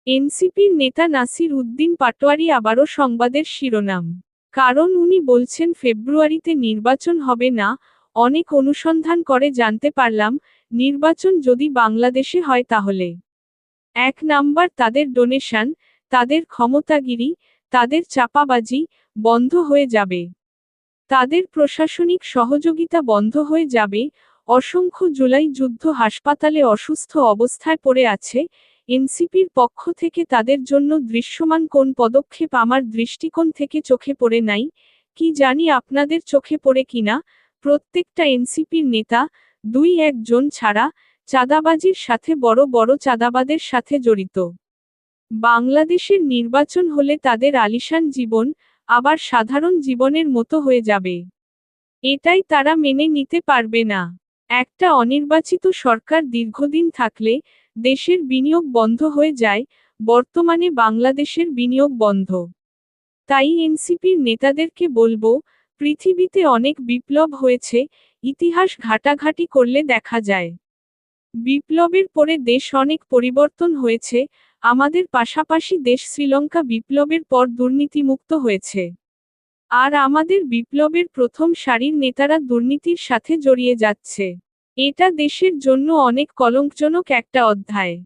এনসিপির নেতা নাসির উদ্দিন পাটোয়ারি আবারও সংবাদের শিরোনাম। কারণ উনি বলছেন ফেব্রুয়ারিতে নির্বাচন হবে না। অনেক অনুসন্ধান করে জানতে পারলাম, নির্বাচন যদি বাংলাদেশে হয় তাহলে ১ নাম্বার তাদের ডোনেশন, তাদের ক্ষমতাগিরি, তাদের চাপাবাজি বন্ধ হয়ে যাবে। তাদের প্রশাসনিক সহযোগিতা বন্ধ হয়ে যাবে। অসংখ্য জুলাই যুদ্ধ হাসপাতালে অসুস্থ অবস্থায় পড়ে আছে। এনসিপির পক্ষ থেকে তাদের জন্য দৃশ্যমান কোন পদক্ষেপ আমার দৃষ্টিকোণ থেকে চোখে পড়ে নাই, কি জানি আপনাদের চোখে পড়ে কিনা। প্রত্যেকটা এনসিপির নেতা, ২-১ জন ছাড়া, চাঁদাবাজির সাথে বড় বড় চাঁদাবাদের সাথে জড়িত। বাংলাদেশের নির্বাচন হলে তাদের আলিশান জীবন আবার সাধারণ জীবনের মতো হয়ে যাবে। এটাই তারা মেনে নিতে পারবে না। একটা অনির্বাচিত সরকার দীর্ঘদিন থাকলে দেশের বিনিয়োগ বন্ধ হয়ে যায়। বর্তমানে বাংলাদেশের বিনিয়োগ বন্ধ। তাই এনসিপির নেতাদেরকে বলবো, পৃথিবীতে অনেক বিপ্লব হয়েছে, ইতিহাস ঘাটাঘাটি করলে দেখা যায়। বিপ্লবের পরে দেশ অনেক পরিবর্তন হয়েছে। আমাদের পাশাপাশি দেশ শ্রীলঙ্কা বিপ্লবের পর দুর্নীতিমুক্ত হয়েছে। আর আমাদের বিপ্লবের প্রথম সারির নেতারা দুর্নীতির সাথে জড়িয়ে যাচ্ছে। এটা দেশের জন্য অনেক কলঙ্কজনক একটা অধ্যায়।